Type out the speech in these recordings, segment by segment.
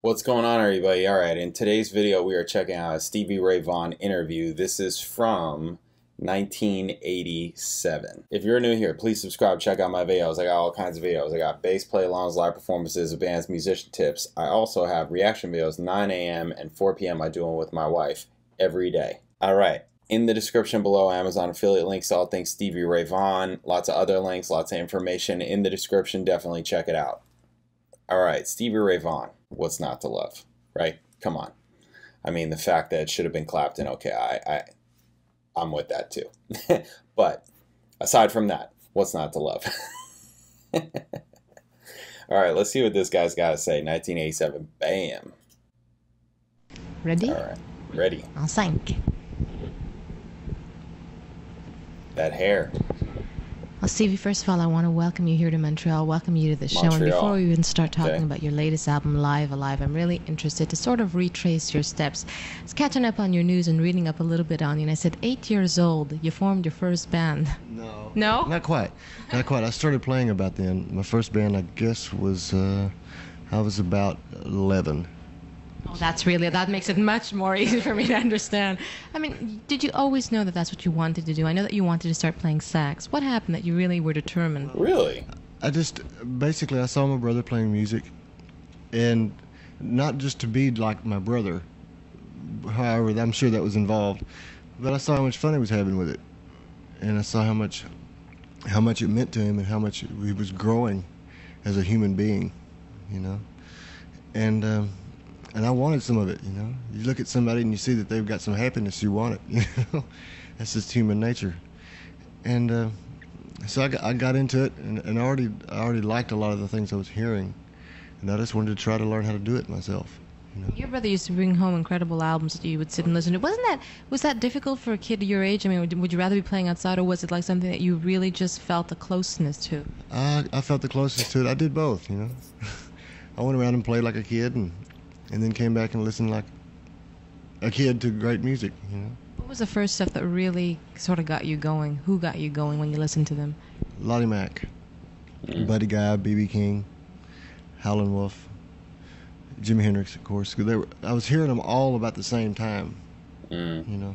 What's going on, everybody? Alright, in today's video we are checking out a Stevie Ray Vaughan interview. This is from 1987. If you're new here, please subscribe, check out my videos. I got all kinds of videos. I got bass play-alongs, live performances, bands, musician tips. I also have reaction videos 9 a.m. and 4 p.m. I do them with my wife every day. Alright, in the description below, Amazon affiliate links, all things Stevie Ray Vaughan, lots of other links, lots of information in the description. Definitely check it out. Alright, Stevie Ray Vaughan. What's not to love, right? Come on. I mean, the fact that it should have been Clapton, okay, I'm with that too. But aside from that, what's not to love? All right, let's see what this guy's got to say. 1987, bam. Ready? All right, ready. En 5. That hair. Well, Stevie, first of all, I want to welcome you here to Montreal, welcome you to the show. And before we even start talking about your latest album, Live Alive, I'm really interested to sort of retrace your steps. I was catching up on your news and reading up a little bit on you, and I said 8 years old, you formed your first band. No. No? Not quite. Not quite. I started playing about then. My first band, I guess, was, I was about 11. Oh, that makes it much more easy for me to understand. I mean, did you always know that that's what you wanted to do? I know that you wanted to start playing sax. What happened that you really were determined? Really? Basically, I saw my brother playing music, and not just to be like my brother, however, I'm sure that was involved, but I saw how much fun he was having with it, and I saw how much it meant to him and how much he was growing as a human being, you know, and I wanted some of it, you know. You look at somebody and you see that they've got some happiness, you want it, you know. That's just human nature. And so I got into it, and I already liked a lot of the things I was hearing, and I just wanted to try to learn how to do it myself, you know. Your brother used to bring home incredible albums that you would sit and listen to. Was that difficult for a kid your age? I mean, would you rather be playing outside, or was it like something that you really just felt a closeness to? I felt the closest to it. I did both, you know. I went around and played like a kid, and then came back and listened like a kid to great music, you know. What was the first stuff that really sort of got you going? Who got you going when you listened to them? Lottie Mac, Buddy Guy, B.B. King, Howlin' Wolf, Jimi Hendrix, of course. I was hearing them all about the same time, you know.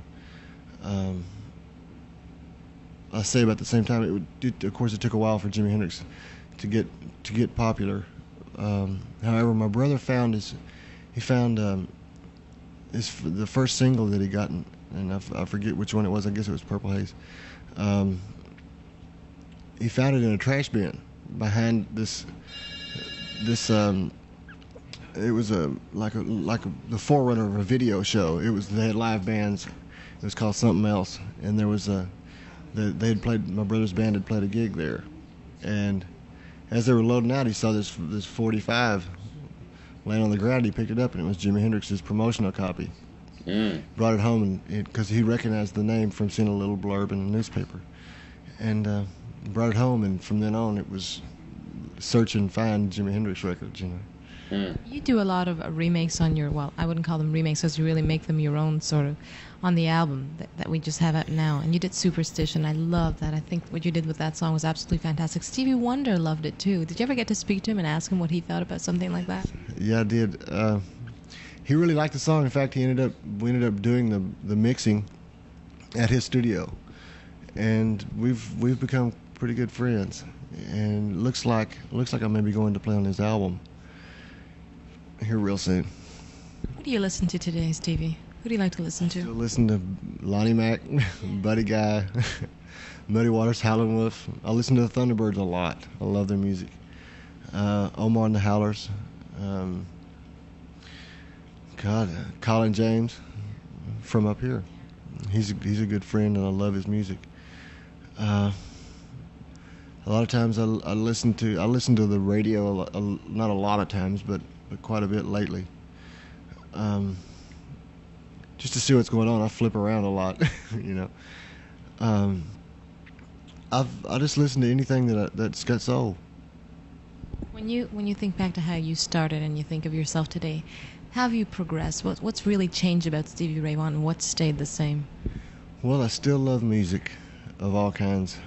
I say about the same time. Of course, it took a while for Jimi Hendrix to get popular. However, my brother found the first single that he got, and I forget which one it was. I guess it was Purple Haze. He found it in a trash bin behind this. It was like the forerunner of a video show. They had live bands. It was called something else, and there was my brother's band had played a gig there, and as they were loading out, he saw this 45 laying on the ground. He picked it up, and it was Jimi Hendrix's promotional copy. Brought it home, because he recognized the name from seeing a little blurb in the newspaper, and brought it home. And from then on, it was search and find Jimi Hendrix records, you know. You do a lot of remakes on your, well, I wouldn't call them remakes, because you really make them your own, sort of, on the album that we just have out now. And you did Superstition. I love that. I think what you did with that song was absolutely fantastic. Stevie Wonder loved it too. Did you ever get to speak to him and ask him what he thought about something like that? Yeah, I did. He really liked the song. In fact, we ended up doing the mixing at his studio, and we've become pretty good friends. And looks like I may be going to play on his album here real soon. What do you listen to today, Stevie? Who do you like to listen to? I still listen to Lonnie Mac, Buddy Guy, Muddy Waters, Howlin' Wolf. I listen to the Thunderbirds a lot. I love their music. Omar and the Howlers. Colin James from up here. He's a good friend, and I love his music. A lot of times I listen to the radio. Not a lot of times, but quite a bit lately. Just to see what's going on. I flip around a lot, you know. I just listen to anything that's got soul. When you think back to how you started and you think of yourself today, how have you progressed? What's really changed about Stevie Ray Vaughan, and what's stayed the same? Well, I still love music of all kinds.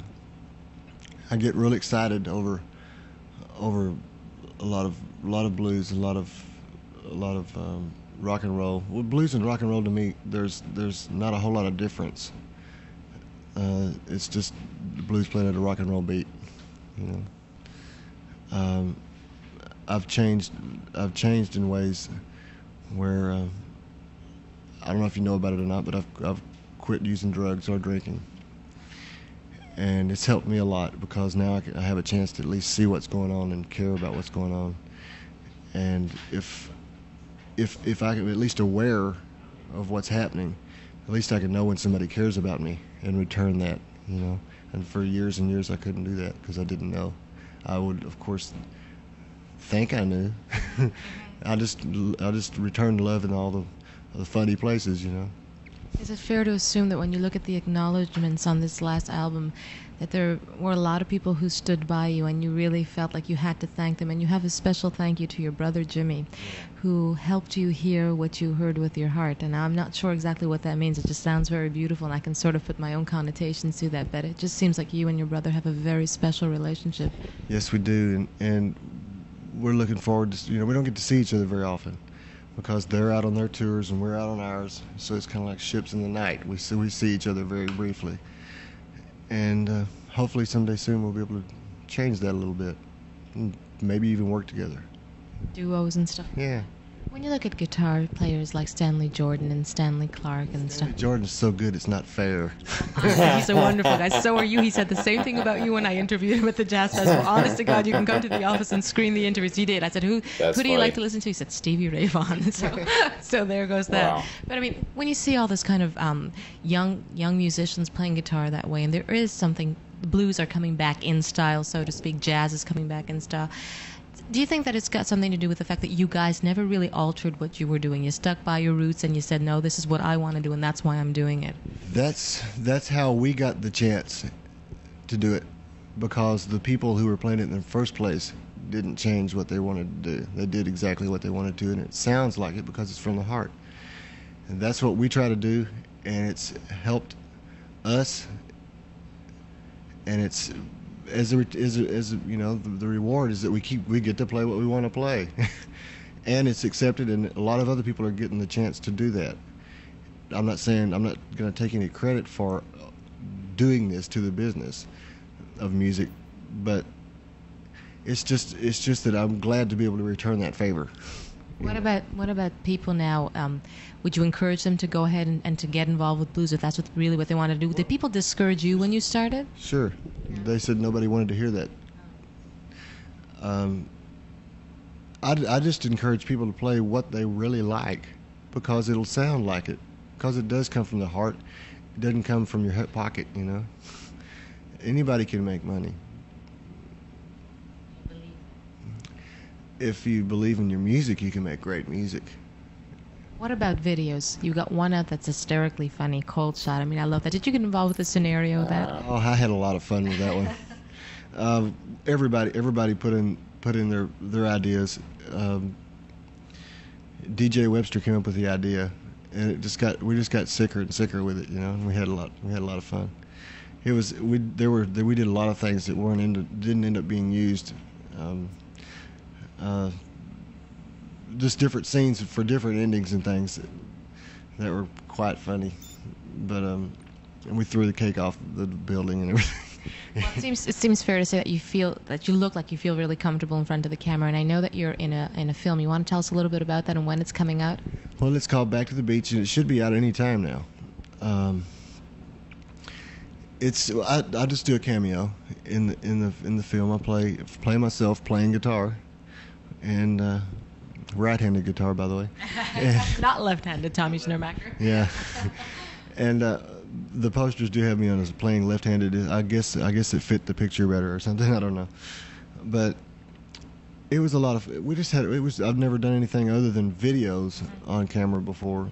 I get real excited over a lot of blues, a lot of rock and roll. Well, blues and rock and roll to me, there's not a whole lot of difference. It's just the blues playing at a rock and roll beat, you know. I've changed in ways where I don't know if you know about it or not, but I've quit using drugs or drinking, and it's helped me a lot because now I have a chance to at least see what's going on and care about what's going on, and if I'm at least aware of what's happening, at least I can know when somebody cares about me and return that, you know. And for years and years I couldn't do that because I didn't know. I would, of course, think I knew. I just returned love in all the funny places, you know. Is it fair to assume that when you look at the acknowledgments on this last album, that there were a lot of people who stood by you and you really felt like you had to thank them? And you have a special thank you to your brother Jimmy, who helped you hear what you heard with your heart. And I'm not sure exactly what that means. It just sounds very beautiful, and I can sort of put my own connotations to that, but it just seems like you and your brother have a very special relationship. Yes, we do, and we're looking forward to, you know, we don't get to see each other very often because they're out on their tours and we're out on ours, so it's kind of like ships in the night. We see each other very briefly, and hopefully someday soon we'll be able to change that a little bit and maybe even work together. Duos and stuff. Yeah. When you look at guitar players like Stanley Jordan and Stanley Clarke and stuff. Jordan's so good, it's not fair. He's a wonderful guy. So are you. He said the same thing about you when I interviewed him at the Jazz Festival. Honest to God, you can come to the office and screen the interviews. He did. I said, who do you like to listen to? He said, Stevie Ray Vaughan. So there goes that. Wow. But I mean, when you see all this kind of young musicians playing guitar that way, and there is something, the blues are coming back in style, so to speak, jazz is coming back in style. Do you think that it's got something to do with the fact that you guys never really altered what you were doing? You stuck by your roots and you said, no, this is what I want to do and that's why I'm doing it. That's how we got the chance to do it, because the people who were playing it in the first place didn't change what they wanted to do. They did exactly what they wanted to, and it sounds like it because it's from the heart. And that's what we try to do, and it's helped us, and it's as you know, the reward is that we get to play what we want to play, and it's accepted, and a lot of other people are getting the chance to do that. I'm not going to take any credit for doing this to the business of music, but it's just that I'm glad to be able to return that favor. What about people now? Would you encourage them to go ahead and to get involved with blues if that's really what they want to do? Did people discourage you when you started? Sure. They said nobody wanted to hear that. I just encourage people to play what they really like, because it'll sound like it, because it does come from the heart. It doesn't come from your hip pocket, you know. Anybody can make money. If you believe in your music, you can make great music. What about videos? You got one out that's hysterically funny, Cold Shot. I mean, I love that. Did you get involved with the scenario of that? Oh, I had a lot of fun with that one. Everybody put in their ideas. DJ Webster came up with the idea, and we just got sicker and sicker with it, you know. And we had a lot of fun. We did a lot of things that didn't end up being used. Just different scenes for different endings and things that were quite funny, but and we threw the cake off the building and everything. Well, it seems fair to say that you look like you feel really comfortable in front of the camera, and I know that you're in a film. You want to tell us a little bit about that and when it's coming out? Well, it's called Back to the Beach, and it should be out any time now. I just do a cameo in the film. I play myself playing guitar, and right-handed guitar, by the way. Not left-handed, Tommy Schnurmacher. Yeah, and the posters do have me on as playing left-handed. I guess it fit the picture better or something. I don't know, but it was a lot of. I've never done anything other than videos on camera before.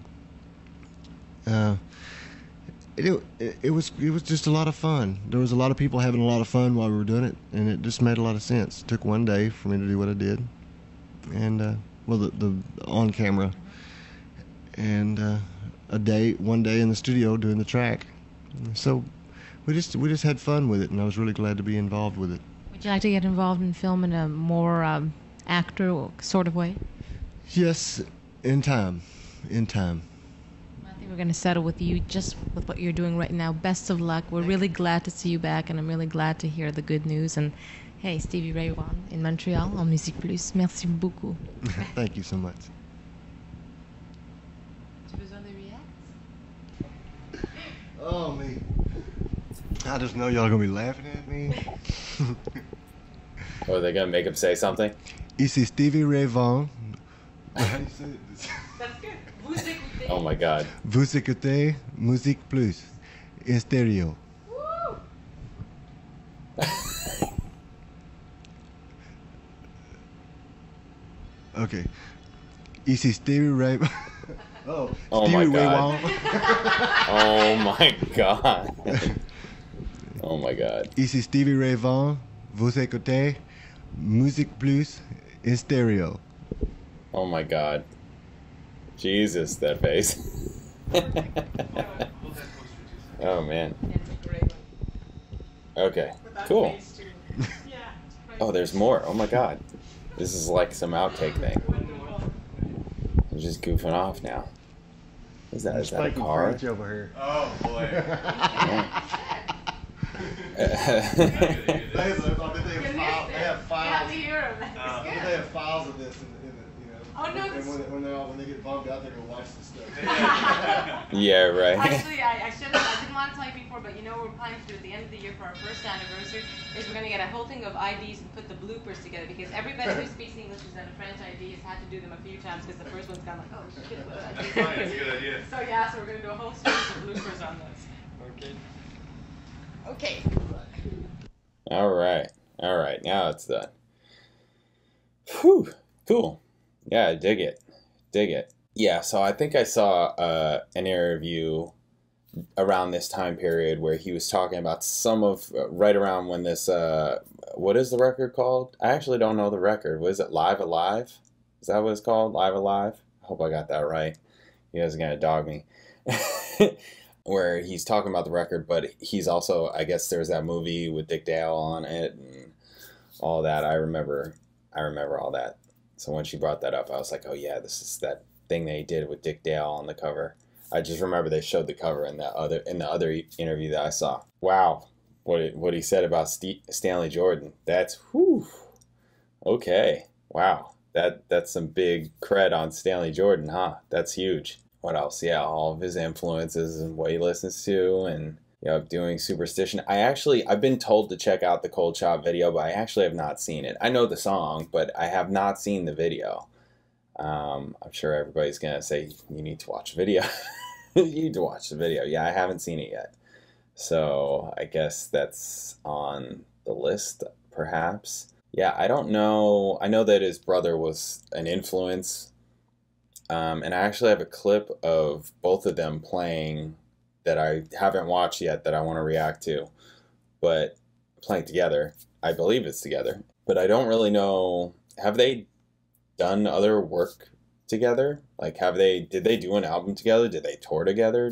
It was just a lot of fun. There was a lot of people having a lot of fun while we were doing it, and it just made a lot of sense. It took one day for me to do what I did, and the on camera, and one day in the studio doing the track. So we just had fun with it, and I was really glad to be involved with it. Would you like to get involved in film in a more actor sort of way? Yes, in time. In time. I think we're going to settle with you just with what you're doing right now. Best of luck. We're really glad to see you back, and I'm really glad to hear the good news. And hey, Stevie Ray Vaughan in Montreal on Musique Plus. Merci beaucoup. Thank you so much. Tu as besoin de react? Oh, me. I just know y'all gonna be laughing at me. Or are they gonna make him say something? Ici Stevie Ray Vaughan. How do you say it? That's good. Vous écoutez. Oh my God. Vous écoutez Musique Plus en stéréo. Okay. Ici Stevie Ray. Oh, Oh Stevie my Ray God. Vaughan. Oh my God. Oh my God. Ici Stevie Ray Vaughan. Vous écoutez Musique Plus en stéréo. Oh my God. Jesus, that face. Oh man. Okay. Cool. Oh, there's more. Oh my God. This is like some outtake thing. I'm just goofing off now. Is that a car? Over here. Oh boy. They have files. They They have files of this, Oh, no, and when they get bummed out, they're gonna watch this stuff. Yeah, right. Actually, I didn't want to tell you before, but you know what we're planning to do at the end of the year for our first anniversary is we're going to get a whole thing of IDs and put the bloopers together, because everybody who speaks English who's had a French ID has had to do them a few times because the first one's gone like, oh shit, what did I do? That's a good idea. So yeah, so we're going to do a whole series of bloopers on this. Okay. All right. All right. Now it's done. Whew. Cool. Yeah, I dig it. Dig it. Yeah, so I think I saw an interview around this time period where he was talking about some of, right around when this, what is the record called? I actually don't know the record. What is it? Live Alive? Is that what it's called? Live Alive? I hope I got that right. He wasn't going to dog me. Where he's talking about the record, but he's also, I guess there's that movie with Dick Dale on it and all that. I remember all that. So when she brought that up, I was like, oh yeah, this is that thing they did with Dick Dale on the cover. I just remember they showed the cover in the other interview that I saw. Wow, what he said about Stanley Jordan. That's whew. Okay. Wow. That's some big cred on Stanley Jordan, huh? That's huge. What else? Yeah, all of his influences and what he listens to, and doing Superstition. I've been told to check out the Cold Shot video, but I actually have not seen it. I know the song, but I have not seen the video. I'm sure everybody's gonna say you need to watch the video. You need to watch the video. Yeah, I haven't seen it yet, so I guess that's on the list, perhaps. Yeah, I don't know. I know that his brother was an influence, and I actually have a clip of both of them playing that I haven't watched yet that I want to react to, but playing together. I believe it's together, but I don't really know. Have they done other work together? Like, did they do an album together? Did they tour together?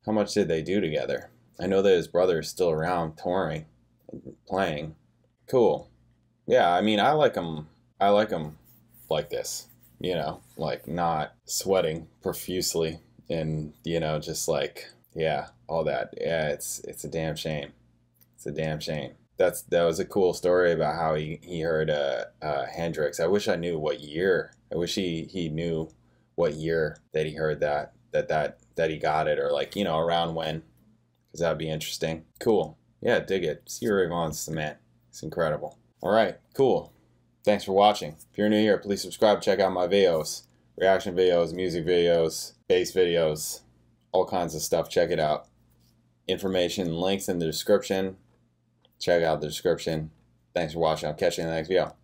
How much did they do together? I know that his brother is still around touring and playing. Cool. Yeah, I mean, I like him like this, like not sweating profusely. And, just like, yeah, all that. Yeah, it's a damn shame. It's a damn shame. That was a cool story about how he heard Hendrix. I wish I knew what year. I wish he knew what year that he heard that he got it, or like, around when, because that'd be interesting. Cool. Yeah, dig it. Stevie Ray Vaughan's the man. It's incredible. All right, cool. Thanks for watching. If you're new here, please subscribe. Check out my videos. Reaction videos, music videos, bass videos, all kinds of stuff. Check it out. Information, links in the description. Check out the description. Thanks for watching. I'll catch you in the next video.